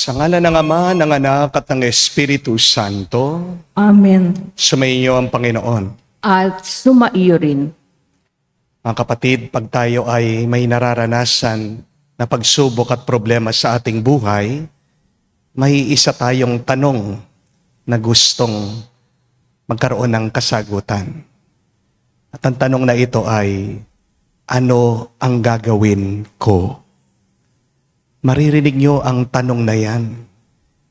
Sa ngalan ng Ama, ng Anak, at ng Espiritu Santo, Amen. sumainyo ang Panginoon. At sumaiyo rin. Mga kapatid, pag tayo ay may nararanasan na pagsubok at problema sa ating buhay, may isa tayong tanong na gustong magkaroon ng kasagutan. At ang tanong na ito ay, ano ang gagawin ko? Maririnig nyo ang tanong na yan.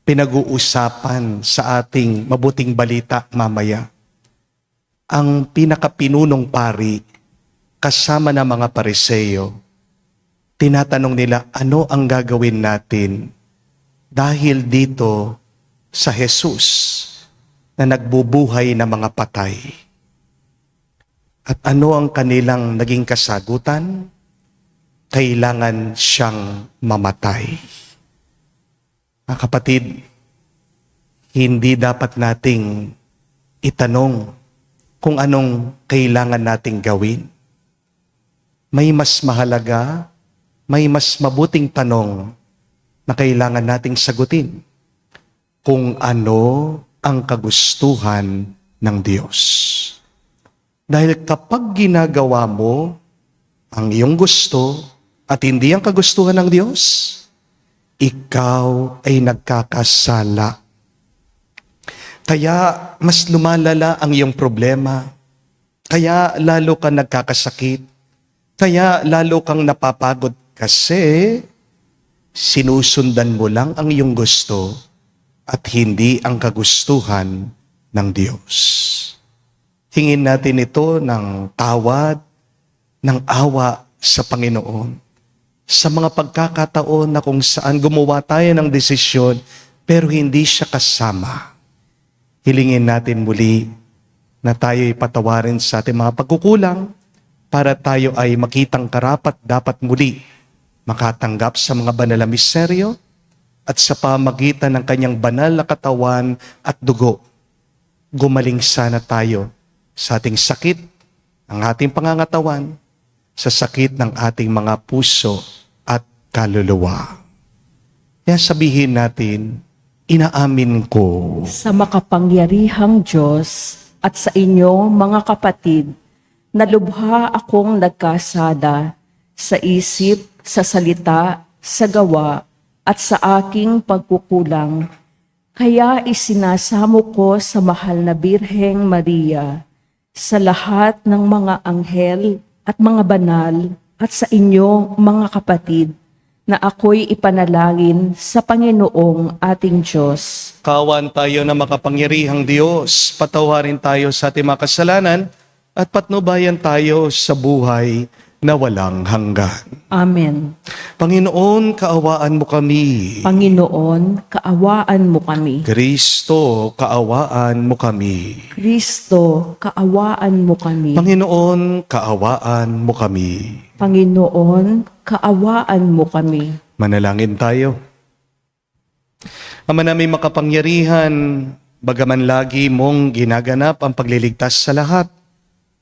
Pinag-uusapan sa ating mabuting balita mamaya. Ang pinakapinunong pari, kasama ng mga Pariseo, tinatanong nila, ano ang gagawin natin dahil dito sa Jesus na nagbubuhay ng mga patay? At ano ang kanilang naging kasagutan? Kailangan siyang mamatay. Mga kapatid, hindi dapat nating itanong kung anong kailangan nating gawin. May mas mahalaga, may mas mabuting tanong na kailangan nating sagutin. Kung ano ang kagustuhan ng Diyos. Dahil kapag ginagawa mo ang iyong gusto at hindi ang kagustuhan ng Diyos, ikaw ay nagkakasala. Kaya mas lumalala ang iyong problema. Kaya lalo kang nagkakasakit. Kaya lalo kang napapagod kasi sinusundan mo lang ang iyong gusto at hindi ang kagustuhan ng Diyos. Hingin natin ito ng tawad, ng awa sa Panginoon. Sa mga pagkakataon na kung saan gumawa tayo ng desisyon pero hindi siya kasama. Hilingin natin muli na tayo'y patawarin sa ating mga pagkukulang para tayo ay makitang karapat dapat muli makatanggap sa mga banal na misteryo at sa pamagitan ng kanyang banal na katawan at dugo. Gumaling sana tayo sa ating sakit, ang ating pangangatawan, sa sakit ng ating mga puso at kaluluwa. Kaya sabihin natin, inaamin ko Sa makapangyarihang Diyos at sa inyo, mga kapatid, na lubha akong nagkasala sa isip, sa salita, sa gawa, at sa aking pagkukulang. Kaya isinasamo ko sa mahal na Birheng Maria, sa lahat ng mga anghel at mga banal, at sa inyo, mga kapatid, na ako'y ipanalangin sa Panginoong ating Diyos. kawan tayo na makapangyarihang Diyos, patawarin tayo sa ating mga kasalanan at patnubayan tayo sa buhay na walang hanggan. Amen. Panginoon, kaawaan mo kami. Panginoon, kaawaan mo kami. Kristo, kaawaan mo kami. Kristo, kaawaan mo kami. Panginoon, kaawaan mo kami. Panginoon, kaawaan mo kami. Manalangin tayo. Ama namin makapangyarihan, bagaman lagi mong ginaganap ang pagliligtas sa lahat,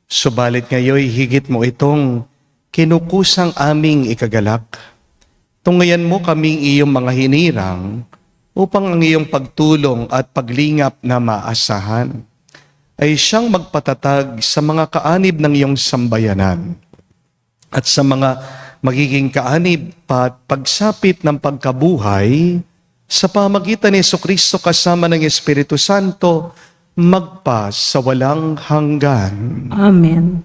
subalit ngayon higit mo itong kinukusang aming ikagalak. Tungayan mo kaming iyong mga hinirang upang ang iyong pagtulong at paglingap na maasahan ay siyang magpatatag sa mga kaanib ng iyong sambayanan at sa mga magiging kaanib at pagsapit ng pagkabuhay sa pamagitan ni Jesucristo kasama ng Espiritu Santo magpa sa walang hanggan. Amen.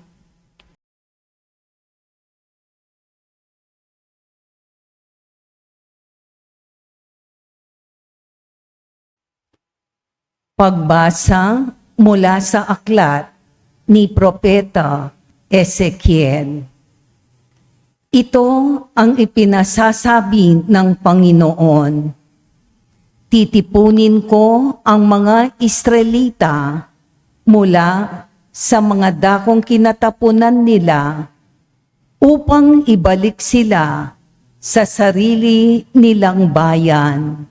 Pagbasa mula sa aklat ni Propeta Ezekiel. Ito ang ipinasasabi ng Panginoon. Titipunin ko ang mga Israelita mula sa mga dakong kinatapunan nila upang ibalik sila sa sarili nilang bayan.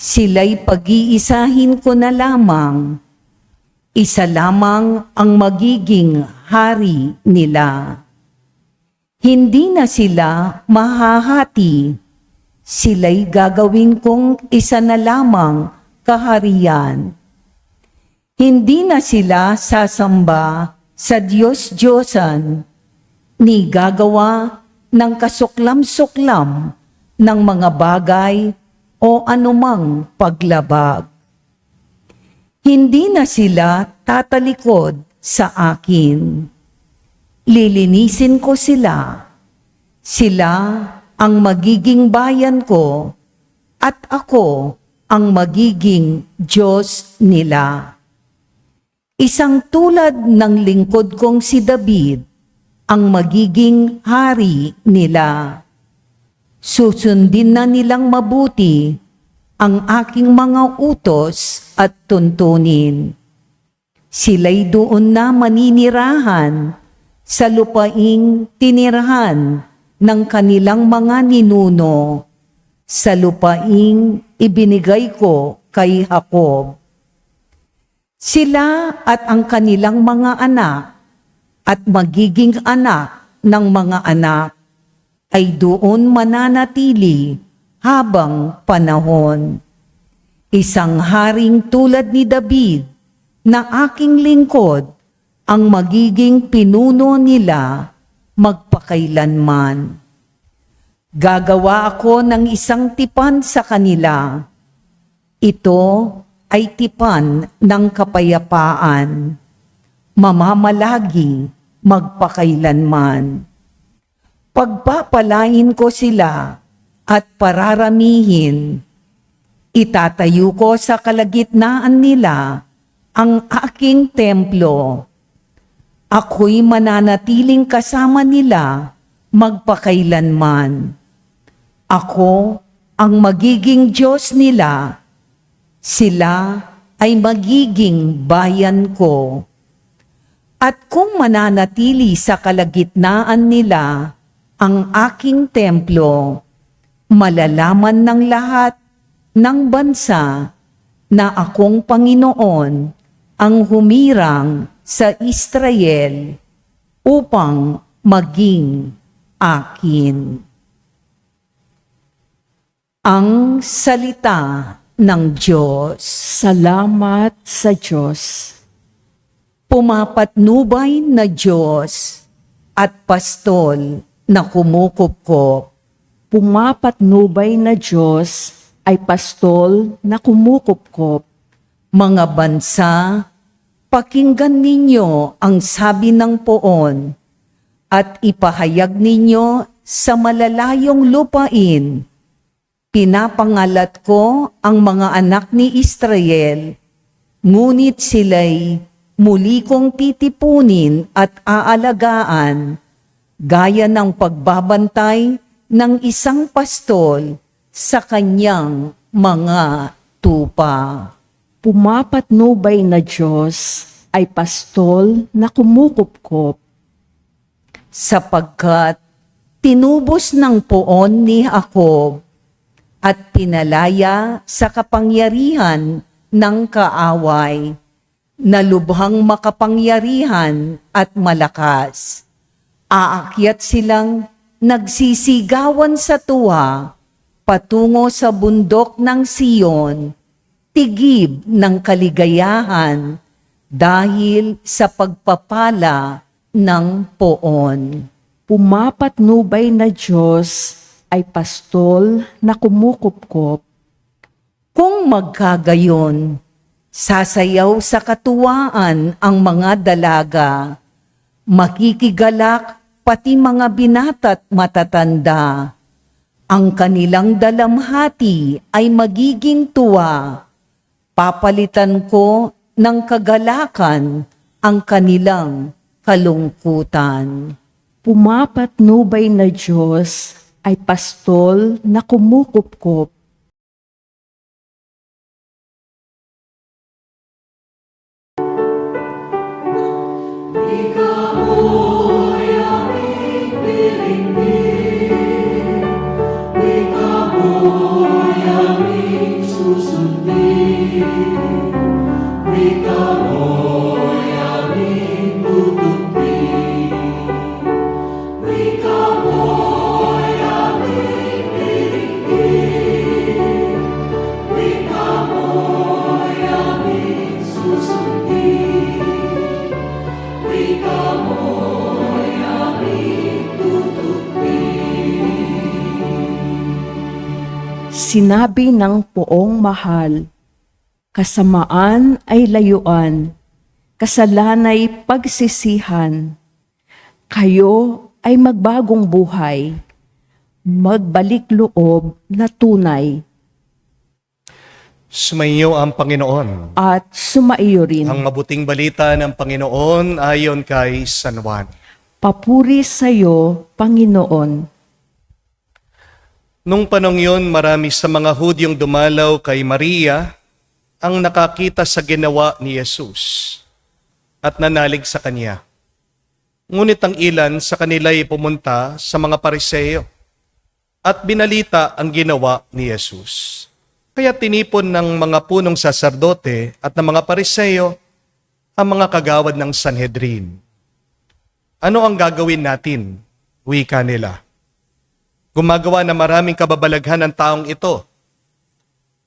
Sila'y pag-iisahin ko na lamang. Isa lamang ang magiging hari nila. Hindi na sila mahahati. sila'y gagawin kong isa na lamang kaharian. Hindi na sila sasamba sa Diyos-Diyosan, ni gagawa ng kasuklam-suklam ng mga bagay o anumang paglabag. Hindi na sila tatalikod sa akin. Lilinisin ko sila. Sila ang magiging bayan ko at ako ang magiging Diyos nila. Isang tulad ng lingkod kong si David ang magiging hari nila. Susundin na nilang mabuti ang aking mga utos at tuntunin. Sila'y doon na maninirahan sa lupaing tinirahan ng kanilang mga ninuno, sa lupaing ibinigay ko kay Jacob. Sila at ang kanilang mga anak at magiging anak ng mga anak ay doon mananatili habang panahon. Isang haring tulad ni David na aking lingkod ang magiging pinuno nila magpakailanman. Gagawa ako ng isang tipan sa kanila. Ito ay tipan ng kapayapaan. Mamamalagi magpakailanman. Pagpapalain ko sila at pararamihin. Itatayo ko sa kalagitnaan nila ang aking templo. Ako'y mananatiling kasama nila magpakailanman. Ako ang magiging Diyos nila. Sila ay magiging bayan ko. At kung mananatili sa kalagitnaan nila ang aking templo, malalaman ng lahat ng bansa na akong Panginoon ang humirang sa Israel upang maging akin. Ang salita ng Diyos. Salamat sa Diyos. Pumapatnubay na Diyos at pastol na kumukupkop. Pumapatnubay na Diyos ay pastol na kumukupkop. Mga bansa, pakinggan ninyo ang sabi ng poon at ipahayag ninyo sa malalayong lupain. Pinapangalat ko ang mga anak ni Israel, ngunit sila'y muli kong titipunin at aalagaan, gaya ng pagbabantay ng isang pastol sa kanyang mga tupa. Pumapatnubay na Diyos ay pastol na kumukupkop. Sapagkat tinubos ng poon ni Jacob at pinalaya sa kapangyarihan ng kaaway, na lubhang makapangyarihan at malakas. Aakyat silang nagsisigawan sa tuwa patungo sa bundok ng Siyon, tigib ng kaligayahan dahil sa pagpapala ng poon. Pumapatnubay na Diyos ay pastol na kumukupkop. Kung magkagayon, sasayaw sa katuwaan ang mga dalaga, makikigalak pati mga binata't matatanda. Ang kanilang dalamhati ay magiging tuwa. Papalitan ko ng kagalakan ang kanilang kalungkutan. Pumapatnubay na Diyos ay pastol na kumukupkop. sinabi ng poong mahal, kasamaan ay layuan, kasalanay pagsisihan. Kayo ay magbagong buhay, magbalik loob na tunay, Sumainyo ang Panginoon. at sumaiyo rin. Ang mabuting balita ng Panginoon ayon kay San Juan. Papuri sa iyo, Panginoon. Nung panong yun, marami sa mga Hudyong dumalaw kay Maria ang nakakita sa ginawa ni Jesus at nanalig sa kanya. Ngunit ang ilan sa kanila ay pumunta sa mga Pariseo at binalita ang ginawa ni Jesus. Kaya tinipon ng mga punong saserdote at ng mga Pariseo ang mga kagawad ng Sanhedrin. Ano ang gagawin natin? Wika nila. Gumagawa na maraming kababalaghan ng taong ito.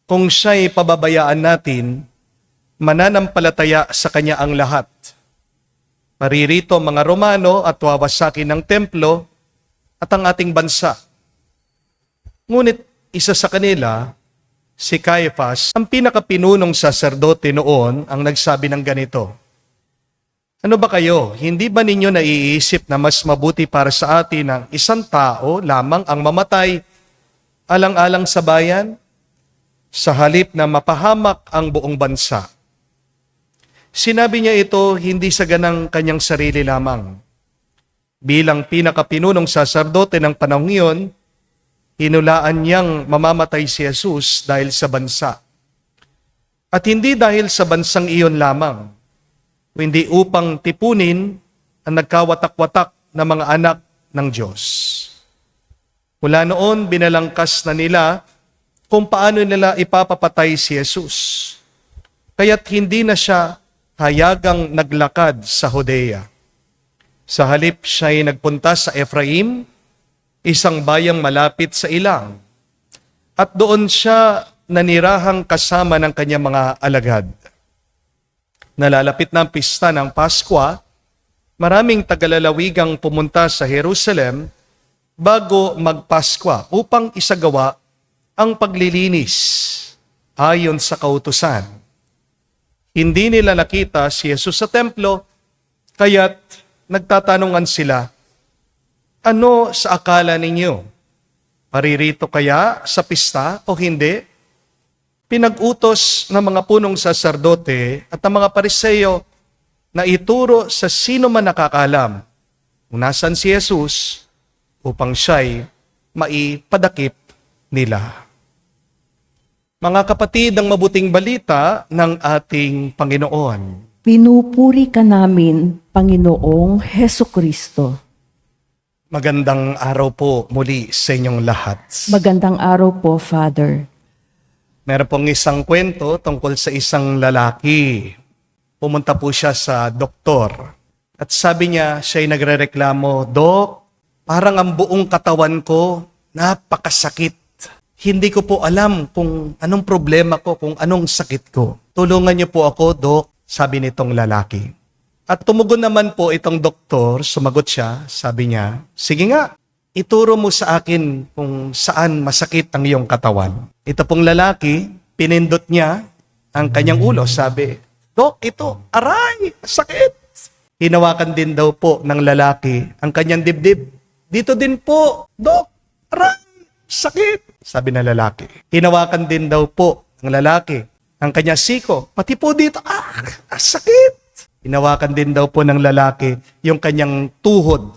Kung siya'y pababayaan natin, mananampalataya sa kanya ang lahat. Paririto ang mga Romano at wawasakin ng templo at ang ating bansa. Ngunit isa sa kanila, si Caiaphas, ang pinakapinunong saserdote noon, ang nagsabi ng ganito, ano ba kayo? Hindi ba ninyo naiisip na mas mabuti para sa atin ang isang tao lamang ang mamatay alang-alang sa bayan, sa halip na mapahamak ang buong bansa? Sinabi niya ito hindi sa ganang kanyang sarili lamang. Bilang pinakapinunong saserdote ng panahong iyon, hinulaan niyang mamamatay si Jesus dahil sa bansa. At hindi dahil sa bansang iyon lamang, kundi upang tipunin ang nagkawatak-watak na mga anak ng Diyos. Mula noon, binalangkas na nila kung paano nila ipapapatay si Jesus. Kaya't hindi na siya hayagang naglakad sa Judea. Sa halip siya'y nagpunta sa Ephraim, isang bayang malapit sa ilang, at doon siya nanirahang kasama ng kanyang mga alagad. Nalalapit na ang pista ng Paskwa, maraming tagalalawigang pumunta sa Jerusalem bago magpaskwa upang isagawa ang paglilinis ayon sa kautusan. Hindi nila nakita si Jesus sa templo, kaya't nagtatanungan sila, ano sa akala ninyo? Paririto kaya sa pista o hindi? Pinag-utos ng mga punong saserdote at ng mga Pariseo na ituro sa sino man nakakalam kung nasan si Jesus upang siya'y maipadakip nila. Mga kapatid, ang mabuting balita ng ating Panginoon. Pinupuri ka namin, Panginoong Hesukristo. Magandang araw po muli sa inyong lahat. Magandang araw po, Father. Meron pong isang kwento tungkol sa isang lalaki. Pumunta po siya sa doktor. At sabi niya, siya'y nagrereklamo, Dok, parang ang buong katawan ko napakasakit. Hindi ko po alam kung anong problema ko, kung anong sakit ko. Tulungan niyo po ako, Dok, sabi nitong lalaki. At tumugon naman po itong doktor, sumagot siya, sabi niya, sige nga, ituro mo sa akin kung saan masakit ang iyong katawan. Ito pong lalaki, pinindot niya ang kanyang ulo, sabi, Dok, ito, aray, sakit. Hinawakan din daw po ng lalaki ang kanyang dibdib. Dito din po, Dok, aray, sakit. Sabi ng lalaki. Hinawakan din daw po ng lalaki ang kanyang siko, pati po dito, sakit. Hinawakan din daw po ng lalaki yung kanyang tuhod.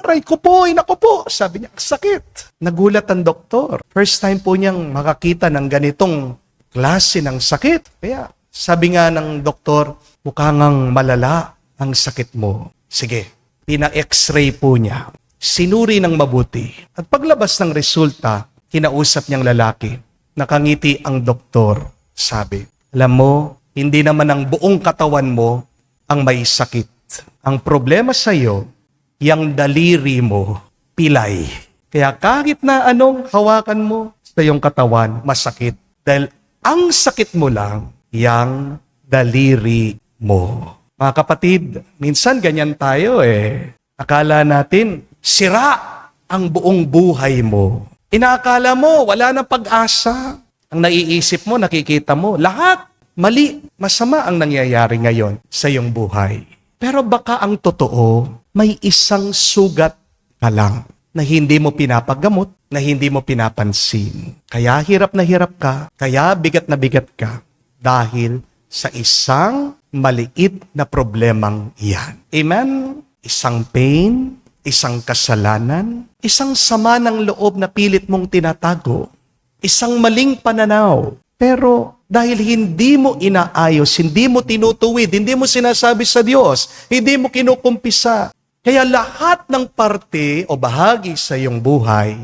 Aray ko po, inako po. Sabi niya, sakit. Nagulat ang doktor. First time po niyang makakita ng ganitong klase ng sakit. Kaya sabi nga ng doktor, mukhang malala ang sakit mo. Sige, pina-x-ray po niya. Sinuri ng mabuti. At paglabas ng resulta, kinausap niyang lalaki. Nakangiti ang doktor. Sabi, alam mo, hindi naman ang buong katawan mo ang may sakit. Ang problema sa iyo, yung daliri mo, pilay. Kaya kahit na anong hawakan mo sa iyong katawan, masakit. Dahil ang sakit mo lang, yung daliri mo. Mga kapatid, minsan ganyan tayo Akala natin, sira ang buong buhay mo. Inaakala mo, wala nang pag-asa. Ang naiisip mo, nakikita mo, lahat mali, masama ang nangyayari ngayon sa iyong buhay. Pero baka ang totoo, may isang sugat ka lang na hindi mo pinapagamot, na hindi mo pinapansin. Kaya hirap na hirap ka, kaya bigat na bigat ka, dahil sa isang maliit na problemang iyan. Amen? Isang pain, isang kasalanan, isang sama ng loob na pilit mong tinatago, isang maling pananaw. Pero dahil hindi mo inaayos, hindi mo tinutuwid, hindi mo sinasabi sa Diyos, hindi mo kinukumpisa, kaya lahat ng parte o bahagi sa iyong buhay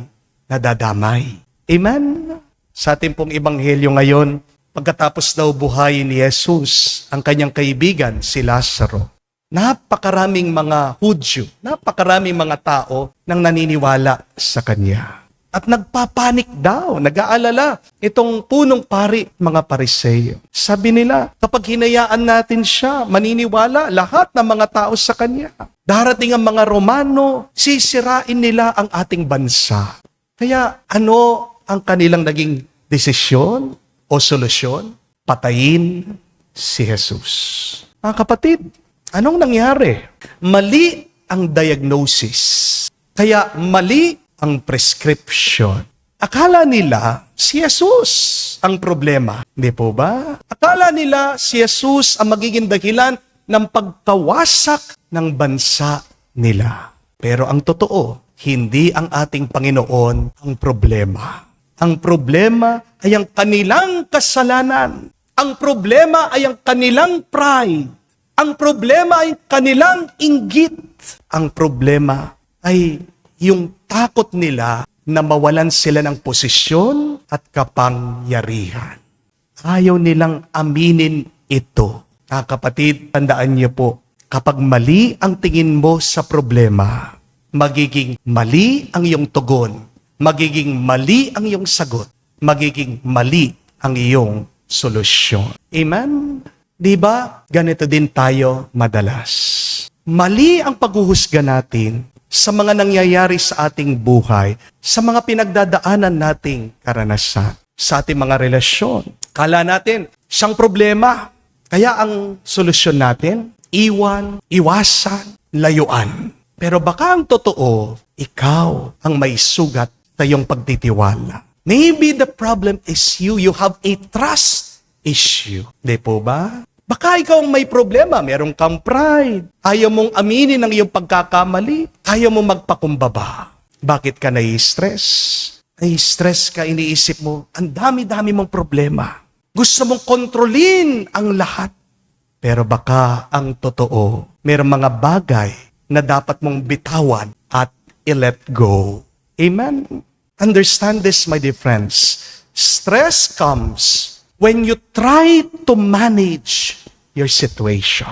nadadamay. Amen? Sa ating pong ebanghelyo ngayon, pagkatapos daw buhayin ni Jesus ang kanyang kaibigan, si Lazaro, napakaraming mga Hudyo, napakaraming mga tao nang naniniwala sa kanya. At nagpapanik daw, nag-aalala itong punong pari, mga Pariseo. Sabi nila, kapag hinayaan natin siya, maniniwala lahat ng mga tao sa kanya. Darating ang mga Romano, sisirain nila ang ating bansa. Kaya ano ang kanilang naging desisyon o solusyon? Patayin si Jesus. Mga kapatid, anong nangyari? Mali ang diagnosis. Kaya mali ang prescription. Akala nila si Jesus ang problema. Hindi po ba? Akala nila si Jesus ang magiging dahilan ng pagkawasak ng bansa nila. Pero ang totoo, hindi ang ating Panginoon ang problema. Ang problema ay ang kanilang kasalanan. Ang problema ay ang kanilang pride. Ang problema ay kanilang inggit. Ang problema ay yung takot nila na mawalan sila ng posisyon at kapangyarihan. Ayaw nilang aminin ito. Kapatid, tandaan niyo po, kapag mali ang tingin mo sa problema, magiging mali ang iyong tugon, magiging mali ang iyong sagot, magiging mali ang iyong solusyon. Amen? Di ba? Ganito din tayo madalas. Mali ang paghuhusga natin sa mga nangyayari sa ating buhay, sa mga pinagdadaanan nating karanasan, sa ating mga relasyon. Kala natin, siyang problema. Kaya ang solusyon natin, iwan, iwasan, layuan. Pero baka ang totoo, ikaw ang may sugat sa iyong pagtitiwala. Maybe the problem is you have a trust issue. Di po ba? Baka ikaw ang may problema, meron kang pride. Ayaw mong aminin ang iyong pagkakamali. Ayaw mong magpakumbaba. Bakit ka nai-stress? Nai-stress ka, iniisip mo, ang dami-dami mong problema. Gusto mong kontrolin ang lahat. Pero baka ang totoo, merong mga bagay na dapat mong bitawan at i-let go. Amen? Understand this, my dear friends. Stress comes when you try to manage your situation.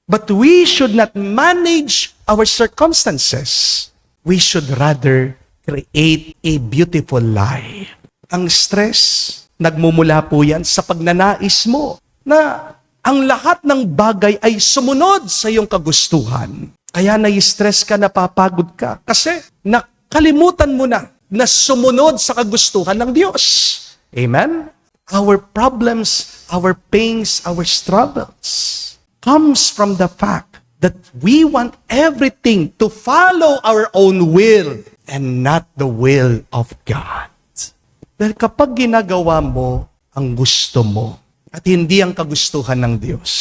But we should not manage our circumstances. We should rather create a beautiful life. Ang stress, nagmumula po yan sa pagnanais mo na ang lahat ng bagay ay sumunod sa iyong kagustuhan. Kaya nai-stress ka, napapagod ka. Kasi nakalimutan mo na sumunod sa kagustuhan ng Diyos. Amen? Our problems, our pains, our struggles comes from the fact that we want everything to follow our own will and not the will of God. Dahil kapag ginagawa mo ang gusto mo at hindi ang kagustuhan ng Diyos,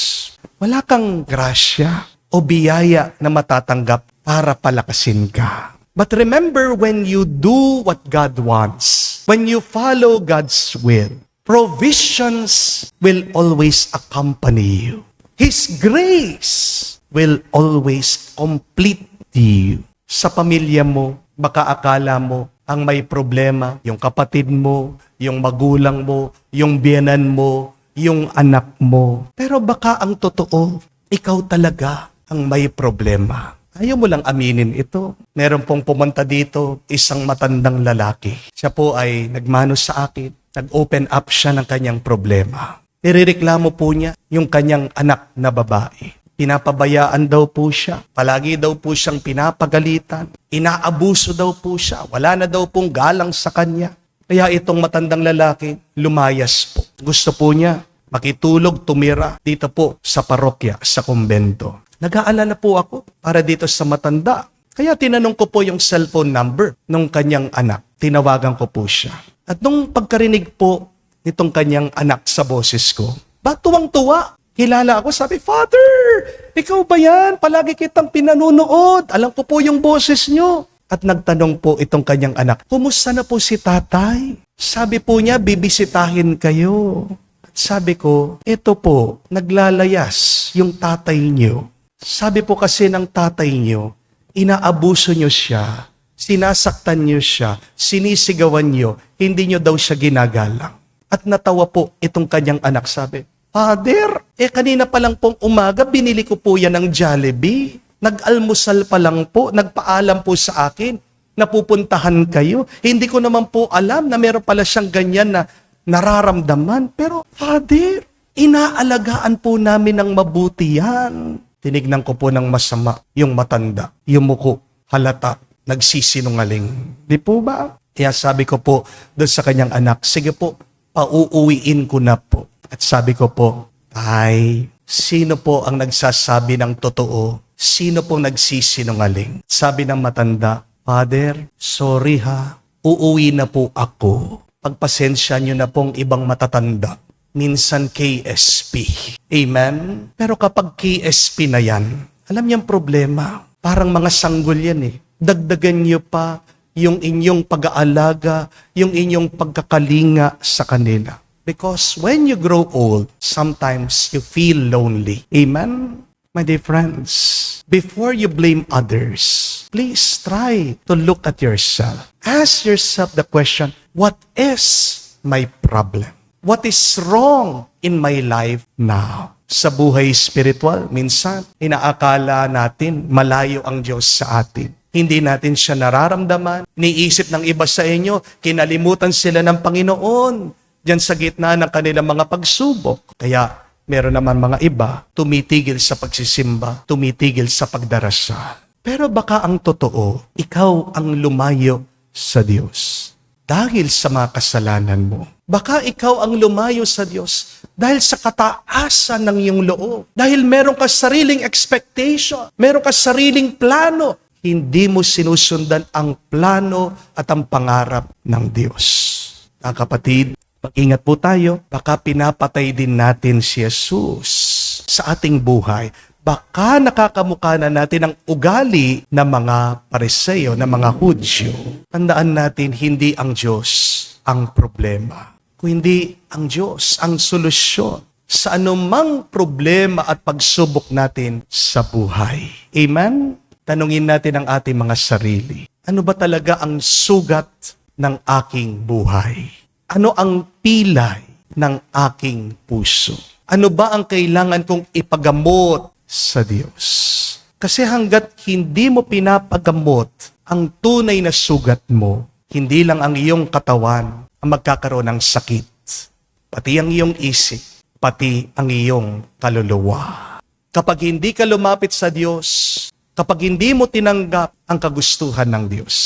wala kang grasya o biyaya na matatanggap para palakasin ka. But remember, when you do what God wants, when you follow God's will, provisions will always accompany you. His grace will always complete you. Sa pamilya mo, baka akala mo ang may problema, yung kapatid mo, yung magulang mo, yung biyenan mo, yung anak mo. Pero baka ang totoo, ikaw talaga ang may problema. Ayaw mo lang aminin ito. Meron pong pumunta dito, isang matandang lalaki. Siya po ay nagmano sa akin. Nag-open up siya ng kanyang problema. Nirereklamo po niya yung kanyang anak na babae. Pinapabayaan daw po siya. Palagi daw po siyang pinapagalitan. Inaabuso daw po siya. Wala na daw pong galang sa kanya. Kaya itong matandang lalaki, lumayas po. Gusto po niya makitulog, tumira dito po sa parokya, sa kumbento. Nag-aalala po ako para dito sa matanda. Kaya tinanong ko po yung cellphone number ng kanyang anak. Tinawagan ko po siya. At nung pagkarinig po nitong kanyang anak sa boses ko, tuwang-tuwa. Kilala ako, sabi, Father, ikaw ba yan? Palagi kitang pinanunood. Alam ko po yung boses nyo. At nagtanong po itong kanyang anak, kumusta na po si tatay? Sabi po niya, bibisitahin kayo. At sabi ko, ito po, naglalayas yung tatay niyo. Sabi po kasi ng tatay niyo, inaabuso niyo siya, sinasaktan niyo siya, sinisigawan niyo, hindi niyo daw siya ginagalang. At natawa po itong kanyang anak, sabi, Father, kanina pa lang pong umaga, binili ko po yan ng Jollibee. Nag-almusal pa lang po, nagpaalam po sa akin na pupuntahan kayo. Hindi ko naman po alam na meron pala siyang ganyan na nararamdaman. Pero, Father, inaalagaan po namin ng mabuti yan. Tinignan ko po ng masama yung matanda, yung muko, halata, nagsisinungaling. Di po ba? Kaya sabi ko po doon sa kanyang anak, sige po, pauuwiin ko na po. At sabi ko po, Tay, sino po ang nagsasabi ng totoo? Sino po nagsisinungaling? Sabi ng matanda, Father, sorry ha, uuwi na po ako. Pagpasensya nyo na pong ibang matatanda. Minsan KSP. Amen? Pero kapag KSP na yan, alam niyang problema. Parang mga sanggol yan eh. Dagdagan niyo pa yung inyong pag-aalaga, yung inyong pagkakalinga sa kanila. Because when you grow old, sometimes you feel lonely. Amen? My dear friends, before you blame others, please try to look at yourself. Ask yourself the question, what is my problem? What is wrong in my life now? Sa buhay spiritual, minsan, inaakala natin malayo ang Diyos sa atin. Hindi natin siya nararamdaman. Niisip ng iba sa inyo, kinalimutan sila ng Panginoon diyan sa gitna ng kanilang mga pagsubok. Kaya meron naman mga iba, tumitigil sa pagsisimba, tumitigil sa pagdarasal. Pero baka ang totoo, ikaw ang lumayo sa Diyos dahil sa mga kasalanan mo. Baka ikaw ang lumayo sa Diyos dahil sa kataasan ng iyong loob. Dahil meron ka sariling expectation, meron ka sariling plano. Hindi mo sinusundan ang plano at ang pangarap ng Diyos. Mga kapatid, mag-ingat po tayo. Baka pinapatay din natin si Jesus sa ating buhay. Baka nakakamukha na natin ang ugali ng mga Pariseo, ng mga Hudyo. Tandaan natin, hindi ang Diyos ang problema. Kundi ang Diyos ang solusyon sa anumang problema at pagsubok natin sa buhay. Amen? Tanungin natin ang ating mga sarili. Ano ba talaga ang sugat ng aking buhay? Ano ang pilay ng aking puso? Ano ba ang kailangan kong ipagamot sa Diyos? Kasi hanggat hindi mo pinapagamot ang tunay na sugat mo, hindi lang ang iyong katawan ang magkakaroon ng sakit, pati ang iyong isip, pati ang iyong kaluluwa. Kapag hindi ka lumapit sa Diyos, kapag hindi mo tinanggap ang kagustuhan ng Diyos,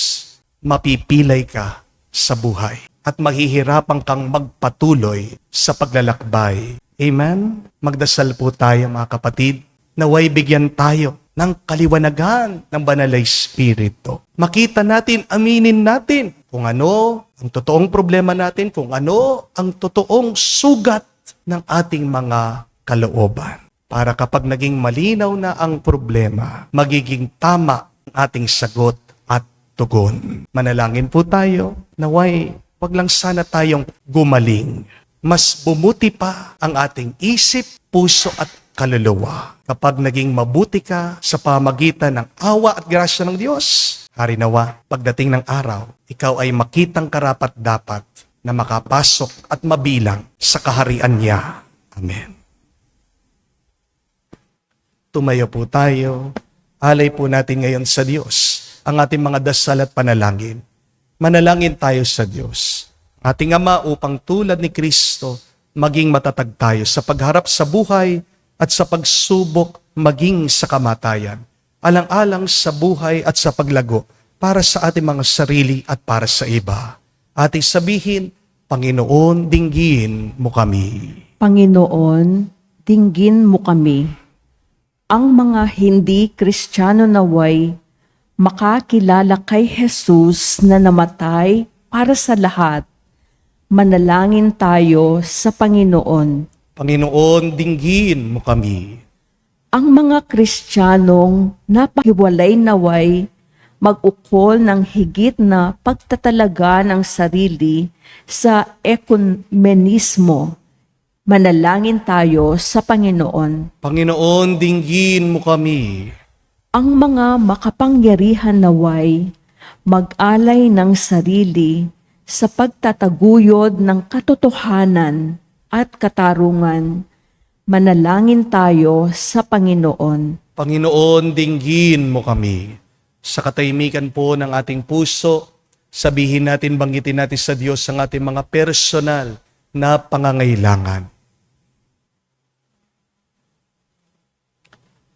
mapipilay ka sa buhay at mahihirapan kang magpatuloy sa paglalakbay. Amen? Magdasal po tayo mga kapatid, naway bigyan tayo ng kaliwanagan ng Banal na Espiritu. Makita natin, aminin natin kung ano ang totoong problema natin, kung ano ang totoong sugat ng ating mga kalooban. Para kapag naging malinaw na ang problema, magiging tama ang ating sagot at tugon. Manalangin po tayo, naway wag lang sana tayong gumaling. Mas bumuti pa ang ating isip, puso at kaluluwa. Kapag naging mabuti ka sa pamagitan ng awa at grasya ng Diyos, harinawa, pagdating ng araw, ikaw ay makitang karapat-dapat na makapasok at mabilang sa kaharian niya. Amen. Tumayo po tayo. Alay po natin ngayon sa Diyos ang ating mga dasal at panalangin. Manalangin tayo sa Diyos. Ating Ama, upang tulad ni Kristo, maging matatag tayo sa pagharap sa buhay at sa pagsubok maging sa kamatayan, alang-alang sa buhay at sa paglago para sa ating mga sarili at para sa iba. Ating sabihin, Panginoon, dinggin mo kami. Panginoon, dinggin mo kami. Ang mga hindi Kristiyano naway makakilala kay Jesus na namatay para sa lahat. Manalangin tayo sa Panginoon. Panginoon, dinggin mo kami. Ang mga Kristiyanong napahiwalay naway mag-ukol ng higit na pagtatalaga ng sarili sa ekumenismo. Manalangin tayo sa Panginoon. Panginoon, dinggin mo kami. Ang mga makapangyarihan naway mag-alay ng sarili sa pagtataguyod ng katotohanan at katarungan. Manalangin tayo sa Panginoon. Panginoon, dinggin mo kami. Sa katahimikan po ng ating puso, sabihin natin, banggitin natin sa Diyos ang ating mga personal na pangangailangan.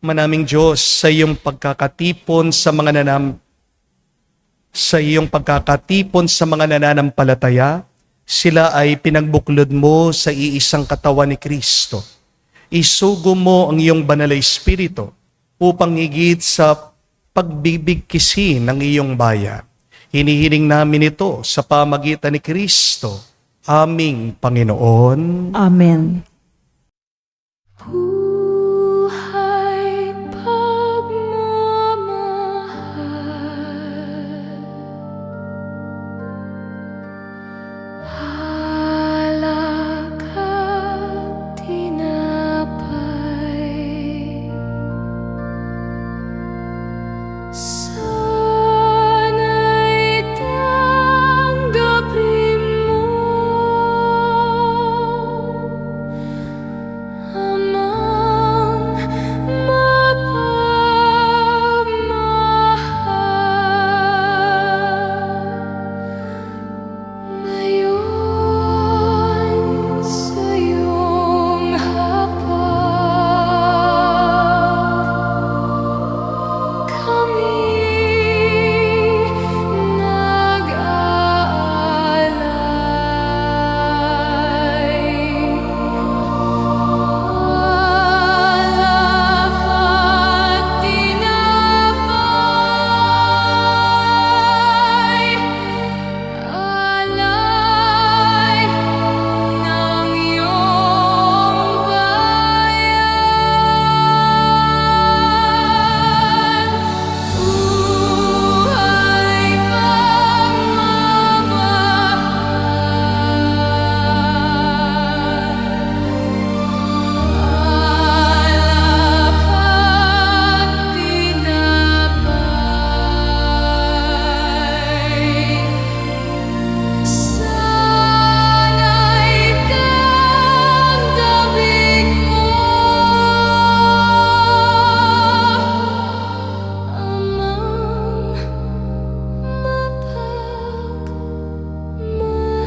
Manaming Diyos, sa iyong pagkakatipon sa mga nananampalataya, sila ay pinagbuklod mo sa iisang katawan ni Kristo. Isugo mo ang iyong banal na Espiritu upang higit sa pagbibigkisin ng iyong bayan. Hinihiling namin ito sa pamagitan ni Kristo, aming Panginoon. Amen. Buhay pagmamahal, alak at tinapay, sana'y tanggapin mo, amang mapagmahal, ngayon sa iyong hapag, kami alay ng iyong bayan, buhay pagmamahal, alak at tinapay, sana'y tanggapin mo, amang mapagmahal.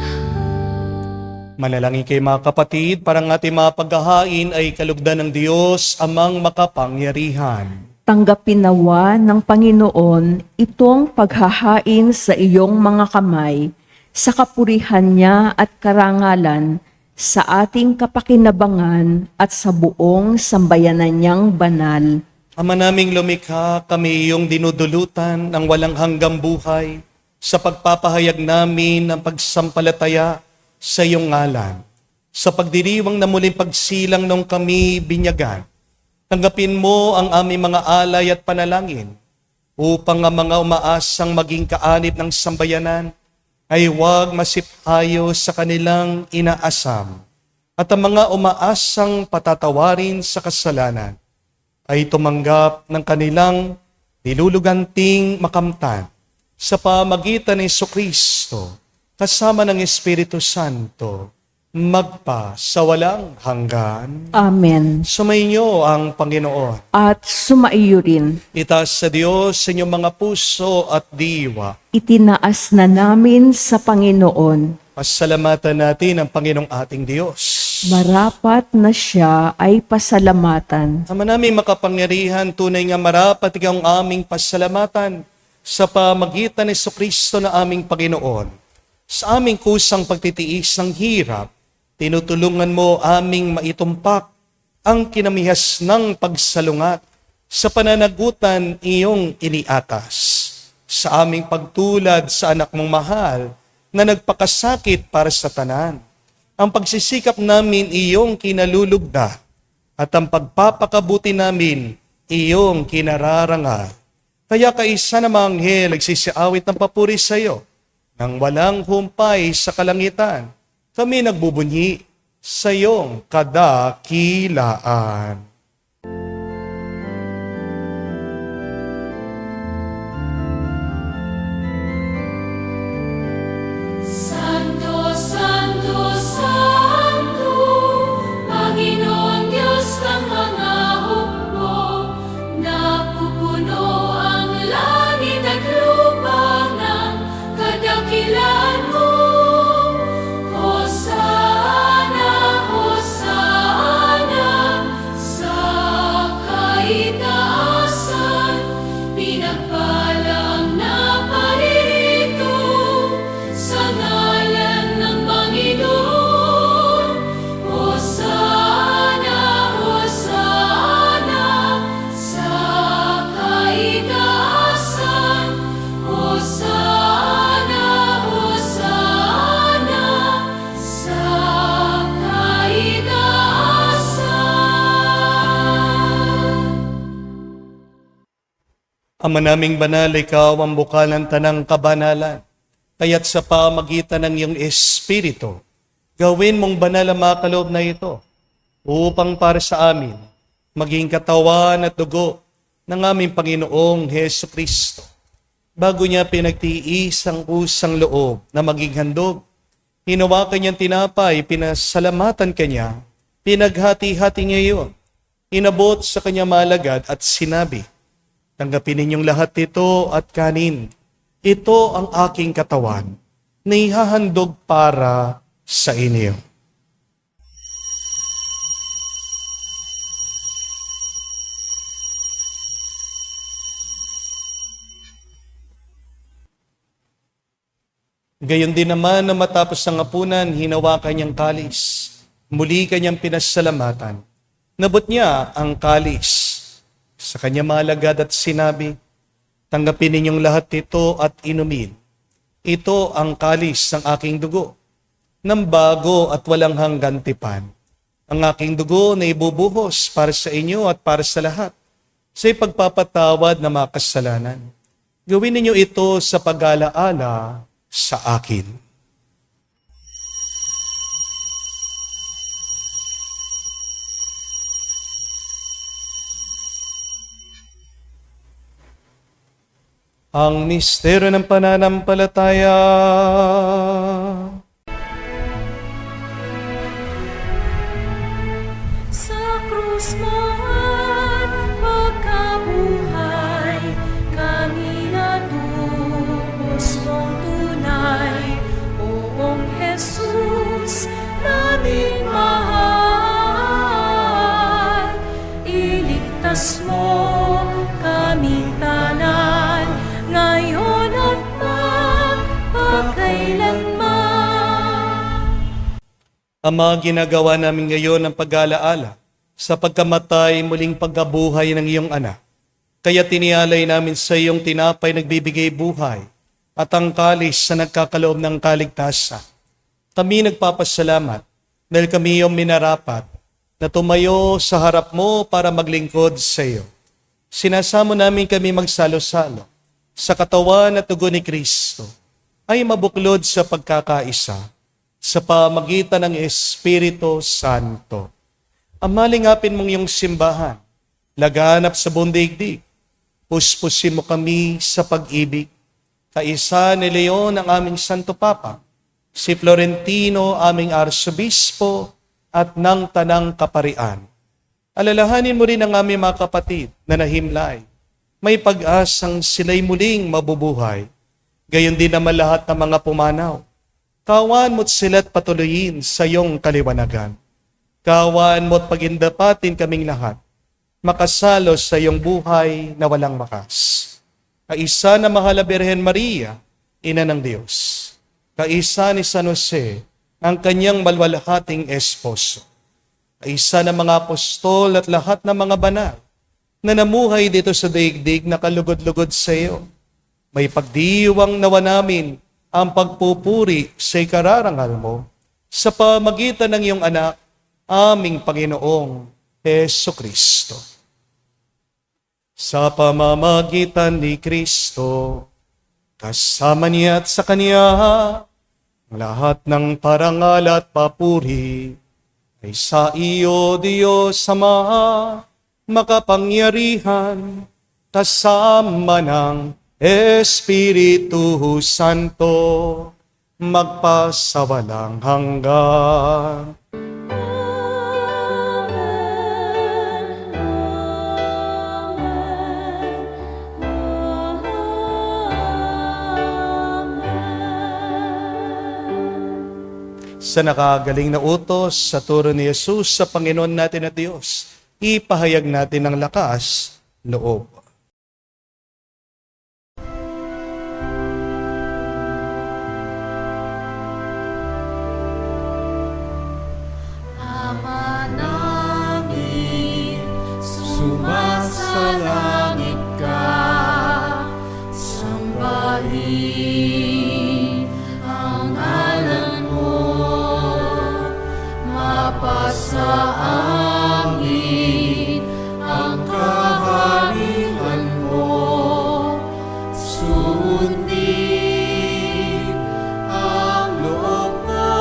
Manalangin kayo mga kapatid, para ang ating mga paghahain ay kalugdan ng Diyos, amang makapangyarihan. Tanggapin nawa ng Panginoon itong paghahain sa iyong mga kamay, sa kapurihan niya at karangalan, sa ating kapakinabangan at sa buong sambayanan niyang banal. Ama naming lumikha, kami iyong dinudulutan ng walang hanggang buhay sa pagpapahayag namin ng pagsampalataya sa iyong ngalan. Sa pagdiriwang na muling pagsilang nung kami binyagan, tanggapin mo ang aming mga alay at panalangin upang ang mga umaasang maging kaanib ng sambayanan ay huwag masipayo sa kanilang inaasam, at ang mga umaasang patatawarin sa kasalanan ay tumanggap ng kanilang niluluganting makamtan sa pamagitan ni Jesucristo kasama ng Espiritu Santo, magpa sa walang hanggan. Amen. Sumainyo ang Panginoon. At sumaiyo rin, Itaas sa Diyos sa inyong mga puso at diwa. itinaas na namin sa Panginoon Pasalamatan natin ang Panginoong ating Diyos. Marapat na siya ay pasalamatan. Ama namin makapangyarihan, tunay nga marapat ikaw ang aming pasalamatan sa pamagitan ni Jesucristo na aming Panginoon. Sa aming kusang pagtitiis ng hirap, tinutulungan mo aming maitumpak ang kinamihas ng pagsalungat sa pananagutan iyong iniatas. Sa aming pagtulad sa anak mong mahal na nagpakasakit para sa tanan. Ang pagsisikap namin iyong kinalulugdan at ang pagpapakabuti namin iyong kinararangal. Kaya kaisa na mga anghel nagsisiawit ng papuri sa iyo nang walang humpay sa kalangitan. Kami nagbubunyi sa iyong kadakilaan. Santo, Santo, Santo, Panginoon Diyos ng mga hukbo, napupuno ang langit at lupa ng kadakilaan mo. Hosana, Hosana, sa kaitaasan, pinagpalang na paririto sa ngalan ng Panginoon. Hosana, Hosana, sa kaitaasan. Hosana, Hosana, sa kaitaasan. Ama naming banal, ikaw ang bukal ng tanang kabanalan. Kaya't sa pamagitan ng iyong Espiritu, gawin mong banal ang mga kaloob na ito upang para sa amin maging katawan at dugo ng aming Panginoong Hesu Kristo. Bago niya pinagtiis ang kusang loob na maging handog, hinawakan niyang tinapay, pinasalamatan kanya, pinaghati-hati niya iyon, inabot sa kanya malagad at sinabi, tanggapin ninyong lahat ito at kanin. Ito ang aking katawan na ihahandog para sa inyo. Gayon din naman na matapos ang hapunan, hinawakan niyang kalis. Muli kanyang pinasalamatan. Nabot niya ang kalis sa kanya malagad at sinabi, tanggapin ninyong lahat ito at inumin. Ito ang kalis ng aking dugo, ng bago at walang hanggan tipan. Ang aking dugo na ibubuhos para sa inyo at para sa lahat, sa ipagpapatawad ng mga kasalanan. Gawin ninyo ito sa pag-alaala sa akin. Ang misteryo ng pananampalataya. Sa krus mo at pagkabuhay, kami natubos mong tunay. Poong Jesus, naming mahal, iligtas mo kaming tanan, ngayon at magpakailanman. Ama, ginagawa namin ngayon ang pag-alaala sa pagkamatay muling pagkabuhay ng iyong anak. Kaya tinialay namin sa iyong tinapay nagbibigay buhay at ang kalis na nagkakaloob ng kaligtasan. Kami nagpapasalamat dahil kami iyong minarapat na tumayo sa harap mo para maglingkod sa iyo. Sinasamo namin kami magsalo-salo sa katawan at dugo ni Kristo ay mabuklod sa pagkakaisa sa pamagitan ng Espiritu Santo. Amalingapin mong iyong simbahan, laganap sa buong daigdig, puspusin mo kami sa pag-ibig, kaisa ni Leon ang aming Santo Papa, si Florentino aming Arsobispo at ng Tanang Kaparian. Alalahanin mo rin ang aming mga kapatid na nahimlay, may pag-asang sila'y muling mabubuhay. Gayon din naman lahat ng mga pumanaw. Kawan mo't sila't patuloyin sa iyong kaliwanagan. Kaawaan mo at pagindapatin kaming lahat, makasalos sa iyong buhay na walang wakas. Kaisa na mahal na Birhen Maria, Ina ng Diyos. Kaisa ni San Jose, ang kanyang malwalhating esposo. Kaisa ng mga apostol at lahat ng mga banal na namuhay dito sa daigdig na kalugod-lugod sa iyo. May pagdiwang nawa namin ang pagpupuri sa ikararangal mo sa pamagitan ng iyong anak, aming Panginoong Jesucristo. Sa pamamagitan ni Kristo, kasama niya at sa Kanya, ang lahat ng parangal at papuri ay sa iyo, Diyos Ama, makapangyarihan, kasama ng Espiritu Santo, magpasawalang hanggan. Sa nakagaling na utos sa turo ni Jesus sa Panginoon natin at Diyos, ipahayag natin ang lakas, loob. Ama namin, sumasalangit ka, sambahin ang ngalan mo, mapasa amin ang kaharian mo, sundin ang loob mo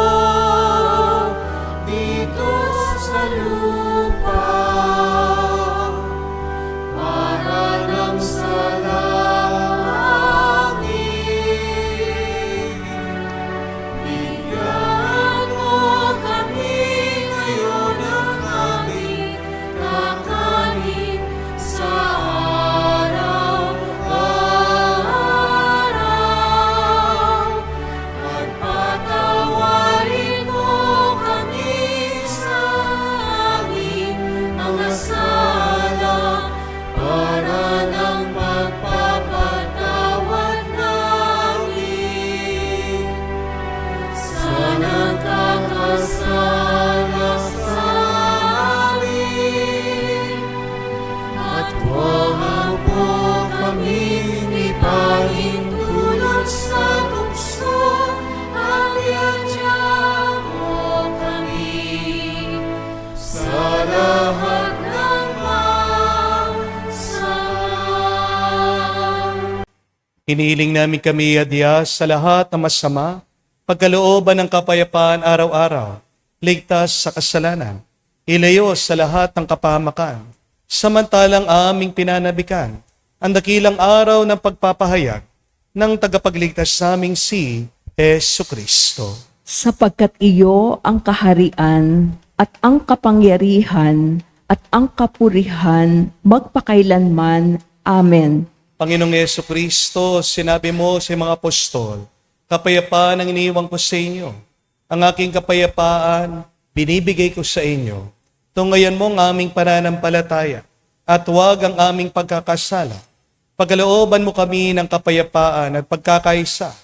dito sa lupa para nang sa langit. Bigyan mo kami ngayon ng aming kakanin sa araw-araw, at patawarin mo kami sa aming mga sala para ng pagpapatawad namin sa nagkakasala sa amin. At huwag mo kaming ipahintulot sa tukso, at iadya mo kami sa lahat ng masama. Hinihiling namin kami, Diyos, sa lahat ng masama, pagkalooban ng kapayapaan araw-araw, ligtas sa kasalanan, ilayo sa lahat ng kapahamakan, samantalang aming pinanabikan ang dakilang araw ng pagpapahayag ng tagapagligtas naming si Jesucristo. Sapagkat iyo ang kaharian at ang kapangyarihan at ang kapurihan magpakailanman. Amen. Panginoong Jesucristo, sinabi mo sa mga apostol, kapayapaan ang iniiwan ko sa inyo. Ang aking kapayapaan, binibigay ko sa inyo. Tungayan mo ang aming pananampalataya at huwag ang aming pagkakasala. Pagkalooban mo kami ng kapayapaan at pagkakaisa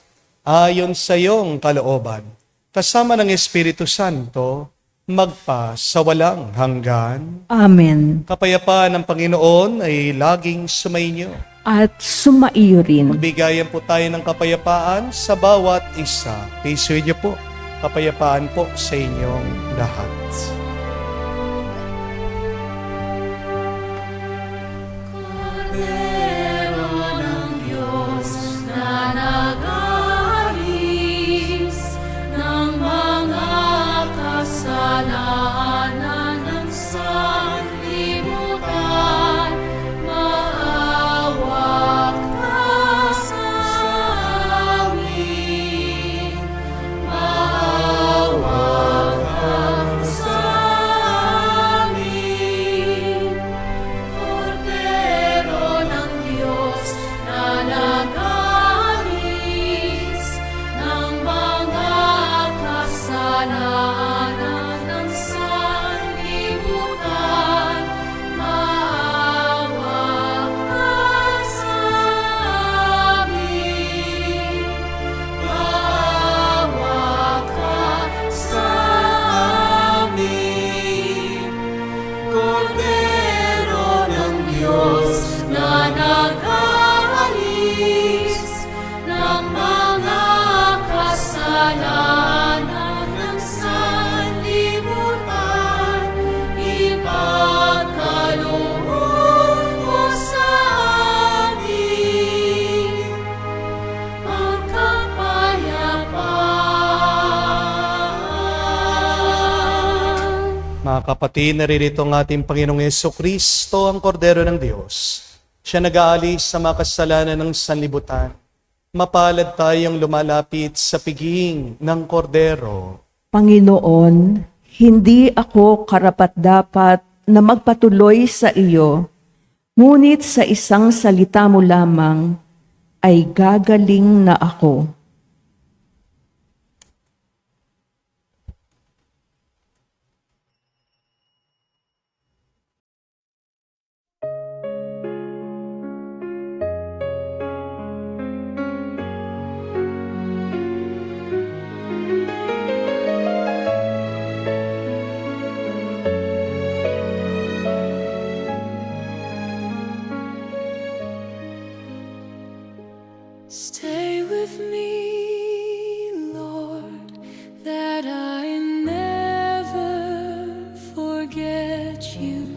ayon sa iyong kalooban. Kasama ng Espiritu Santo, magpa sa walang hanggan. Amen. Kapayapaan ng Panginoon ay laging sumainyo. At sumaiyo rin. Magbigayan po tayo ng kapayapaan sa bawat isa. Peace with you po. Kapayapaan po sa inyong lahat. Kordero ng Diyos na nag-aalis ng mga kasalanan ng sanlibutan, maawa ka sa amin, maawa ka Mga kapatid, naririto ang ating Panginoong Kristo, ang Kordero ng Diyos. Siya nag-aalis sa mga kasalanan ng sanlibutan. Mapalad tayong lumalapit sa piging ng Kordero. Panginoon, hindi ako karapat-dapat na magpatuloy sa iyo, ngunit sa isang salita mo lamang ay gagaling na ako. Stay with me, Lord, that I never forget you.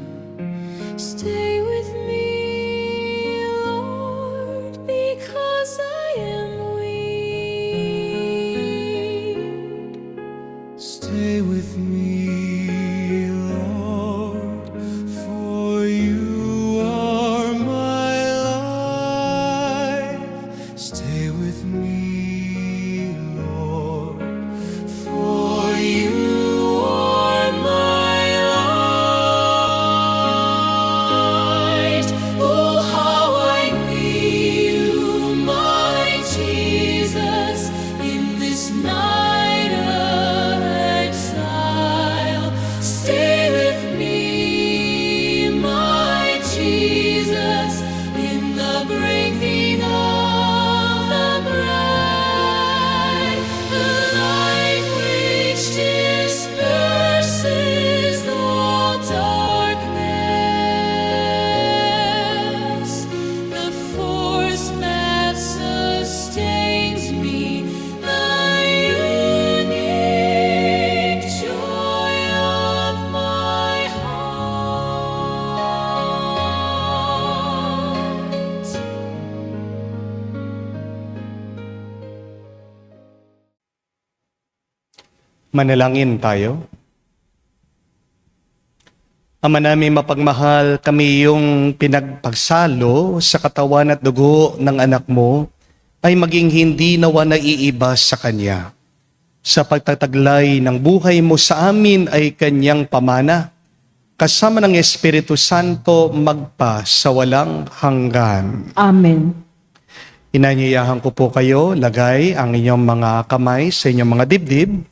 Stay with me, Lord, because I am weak. Stay with me, Lord, for you are my life. Stay with me, Lord, for you are my Light. Oh, how I need you, my Jesus, in this night of exile. Stay with me, my Jesus, in the breaking of the bread, the light which disperses all darkness, the force that sustains me, the unique joy of my heart. Manalangin tayo. Ama namin mapagmahal, kami yung pinagpagsalo sa katawan at dugo ng anak mo ay maging hindi nawa naiiba sa Kanya. Sa pagtataglay ng buhay mo sa amin ay Kanyang pamana, kasama ng Espiritu Santo magpa sa walang hanggan. Amen. Inanyayahan ko po kayo, lagay ang inyong mga kamay sa inyong mga dibdib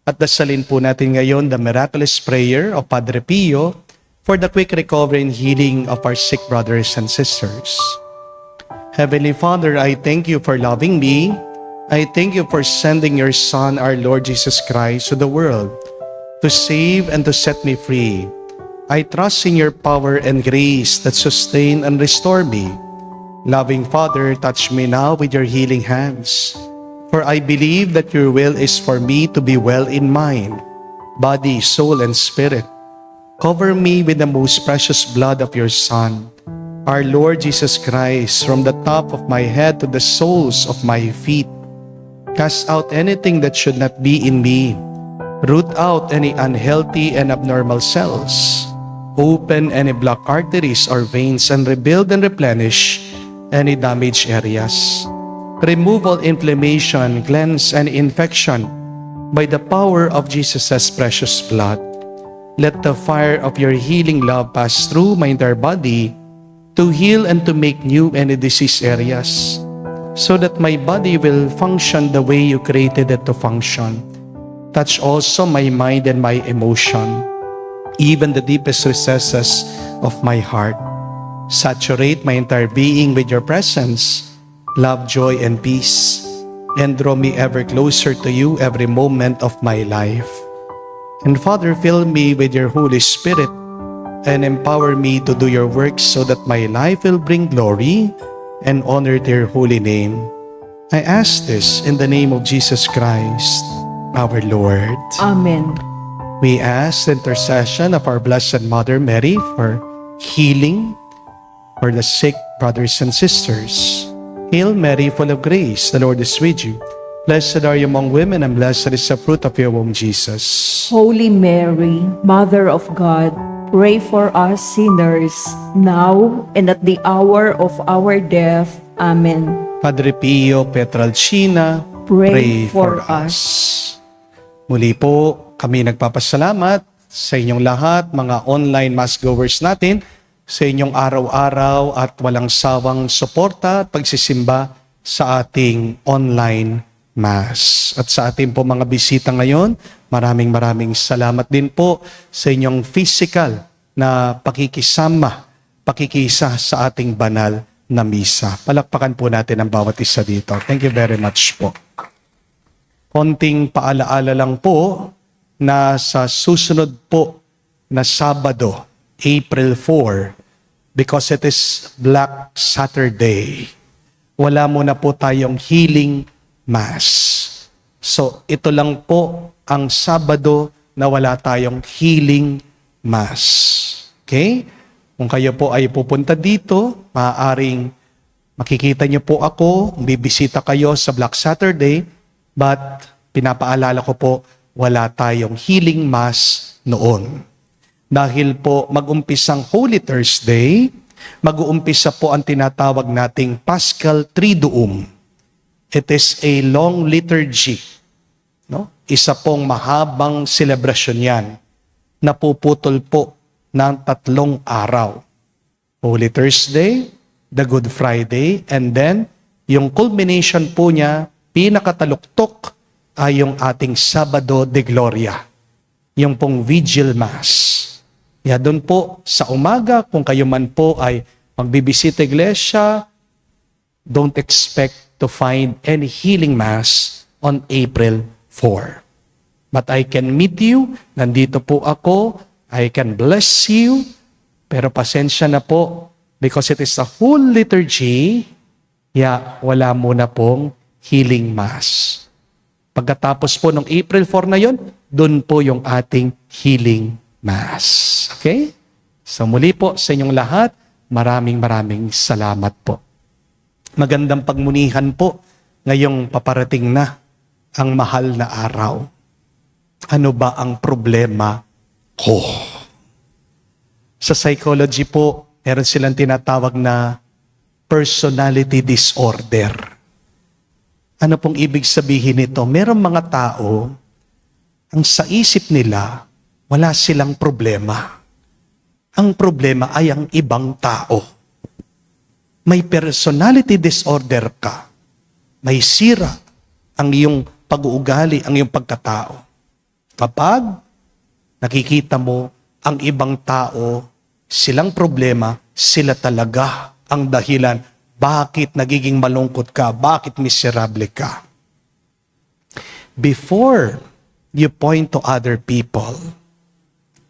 at dasalin po natin ngayon the miraculous prayer of Padre Pio for the quick recovery and healing of our sick brothers and sisters. Heavenly Father, I thank you for loving me. I thank you for sending your Son, our Lord Jesus Christ, to the world to save and to set me free. I trust in your power and grace that sustain and restore me. Loving Father, touch me now with your healing hands. For I believe that your will is for me to be well in mind, body, soul, and spirit. Cover me with the most precious blood of your Son, our Lord Jesus Christ, from the top of my head to the soles of my feet. Cast out anything that should not be in me. Root out any unhealthy and abnormal cells. Open any blocked arteries or veins and rebuild and replenish any damaged areas. Remove all inflammation, cleanse any infection by the power of Jesus' precious blood. Let the fire of your healing love pass through my entire body to heal and to make new any disease areas, so that my body will function the way you created it to function. Touch also my mind and my emotion, even the deepest recesses of my heart. Saturate my entire being with your presence, love, joy, and peace, and draw me ever closer to you every moment of my life. And Father, fill me with your Holy Spirit and empower me to do your works so that my life will bring glory and honor to your holy name. I ask this in the name of Jesus Christ, our Lord. Amen. We ask the intercession of our Blessed Mother Mary for healing for the sick brothers and sisters. Hail Mary, full of grace, the Lord is with you. Blessed are you among women, and blessed is the fruit of your womb, Jesus. Holy Mary, Mother of God, pray for us sinners, now and at the hour of our death. Amen. Padre Pio Petralcina, Pray for us. Muli po, kami nagpapasalamat sa inyong lahat, mga online mass goers natin, sa inyong araw-araw at walang sawang suporta at pagsisimba sa ating online mass. At sa ating po mga bisita ngayon, maraming salamat din po sa inyong physical na pakikisama, pakikisa sa ating banal na misa. Palakpakan po natin ang bawat isa dito. Thank you very much po. Konting paalaala lang po na sa susunod po na Sabado, April 4, because it is Black Saturday, wala muna po tayong healing mass. So ito lang po ang Sabado na wala tayong healing mass. Okay? Kung kayo po ay pupunta dito, maaaring makikita niyo po ako, bibisita kayo sa Black Saturday, but pinapaalala ko po, wala tayong healing mass noon. Dahil po mag-umpisang Holy Thursday, mag-uumpisa po ang tinatawag nating Paschal Triduum. It is a long liturgy. No? Isa pong mahabang selebrasyon yan. Napuputol po ng 3 araw. Holy Thursday, the Good Friday, and then yung culmination po niya, pinakataluktok ay yung ating Sabado de Gloria. Yung pong Vigil Mass. Ya doon po sa umaga, kung kayo man po ay magbibisita iglesia, don't expect to find any healing mass on April 4. But I can meet you, nandito po ako, I can bless you, pero pasensya na po, because it is a whole liturgy, wala muna pong healing mass. Pagkatapos po ng April 4 na yon, doon po yung ating healing mass. Okay? So muli po sa inyong lahat, maraming salamat po. Magandang pagmunihan po ngayong paparating na ang mahal na araw. Ano ba ang problema ko? Sa psychology po, meron silang tinatawag na personality disorder. Ano pong ibig sabihin nito? Merong mga tao, ang sa isip nila, wala silang problema. Ang problema ay ang ibang tao. May personality disorder ka. May sira ang iyong pag-uugali, ang iyong pagkatao. Kapag nakikita mo ang ibang tao, silang problema, sila talaga ang dahilan bakit nagiging malungkot ka, bakit miserable ka. Before you point to other people,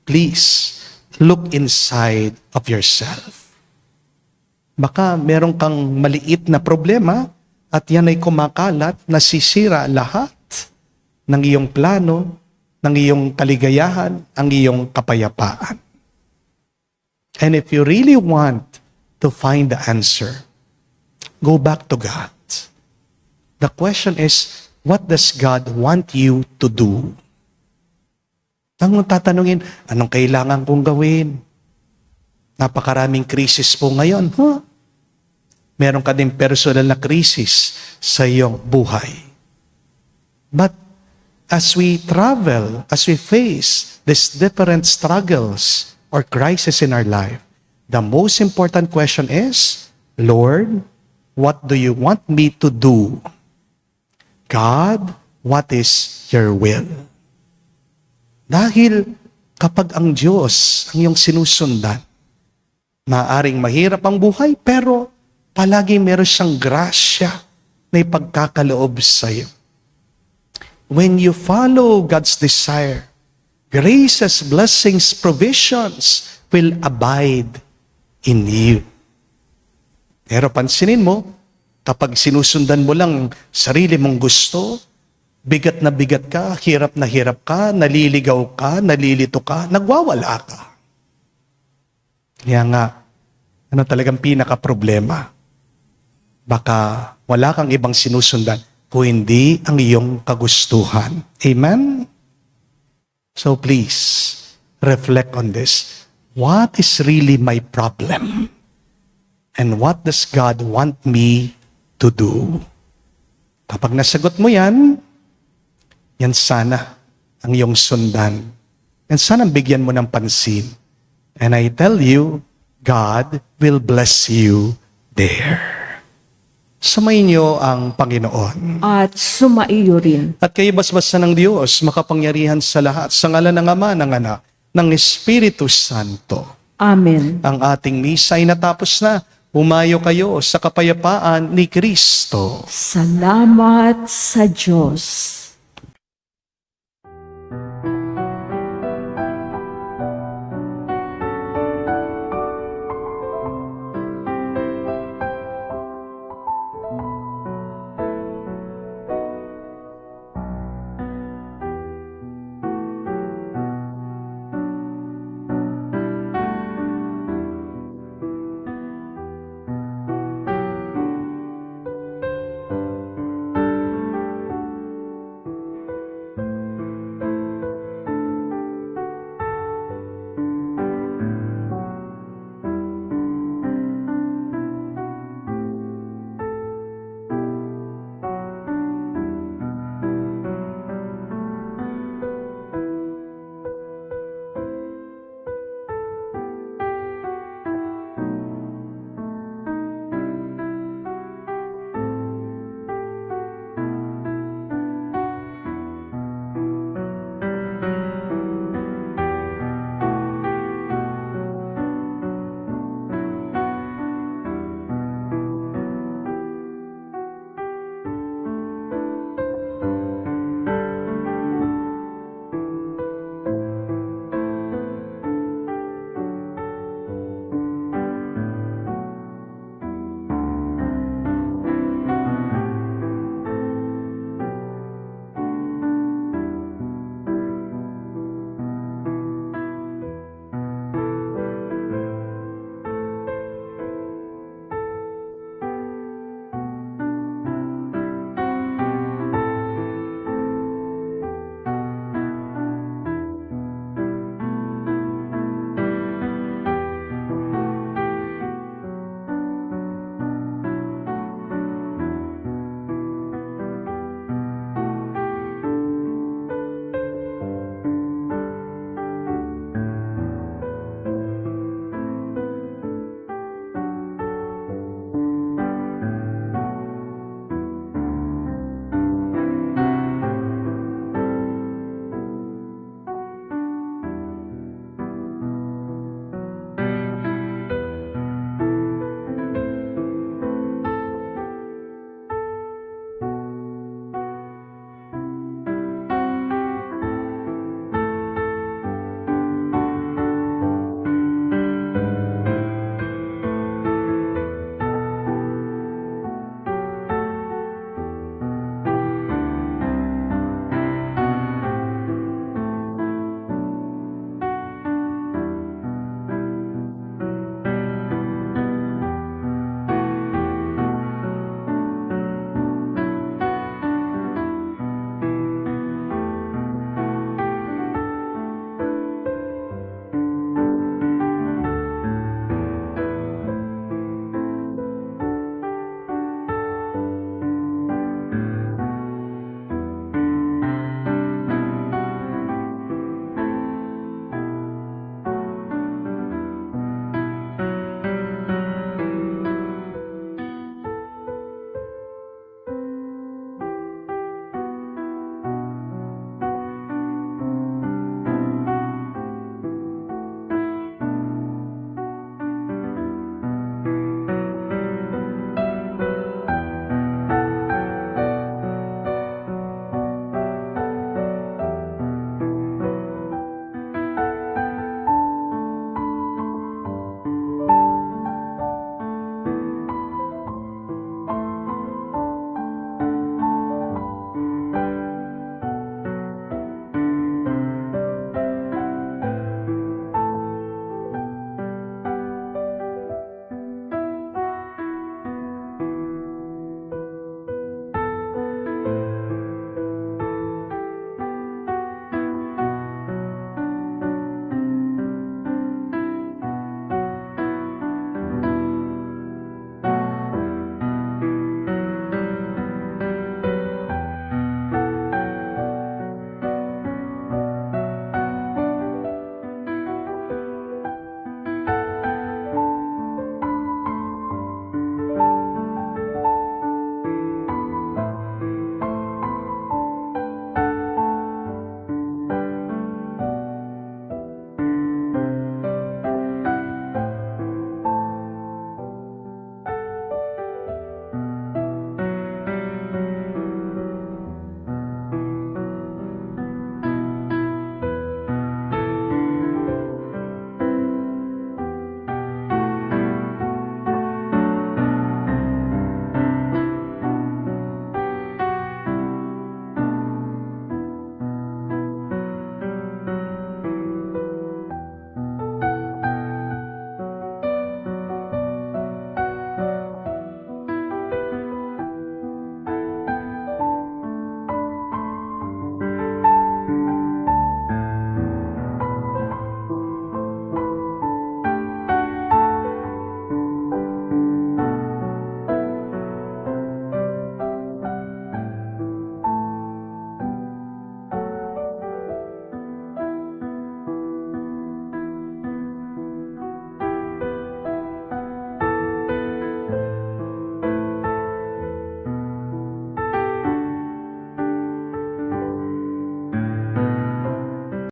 please look inside of yourself. Baka meron kang maliit na problema at yan ay kumakalat, nasisira lahat ng iyong plano, ng iyong kaligayahan, ang iyong kapayapaan. And if you really want to find the answer, go back to God. The question is, what does God want you to do? Ang tatanungin, anong kailangan kong gawin? Napakaraming krisis po ngayon. Meron ka din personal na krisis sa iyong buhay. But as we travel, as we face these different struggles or crises in our life, the most important question is, Lord, what do you want me to do? God, what is your will? Dahil kapag ang Diyos ang iyong sinusundan, maaaring mahirap ang buhay, pero palagi meron siyang grasya na ipagkakaloob sa iyo. When you follow God's desire, graces, blessings, provisions will abide in you. Pero pansinin mo, kapag sinusundan mo lang sarili mong gusto, bigat na bigat ka, hirap na hirap ka, naliligaw ka, nalilito ka, nagwawala ka. Kaya nga, ano talagang pinaka-problema? Baka wala kang ibang sinusundan, kung hindi ang iyong kagustuhan. Amen? So please, reflect on this. What is really my problem? And what does God want me to do? Kapag nasagot mo yan sana ang iyong sundan. Yan sana ang bigyan mo ng pansin. And I tell you, God will bless you there. Sumayin niyo ang Panginoon. At sumaiyo rin. At kayo basbasa ng Diyos, makapangyarihan sa lahat, sa ngalan ng Ama, ng Anak, ng Espiritu Santo. Amen. Ang ating misa ay natapos na. Humayo kayo sa kapayapaan ni Kristo. Salamat sa Diyos.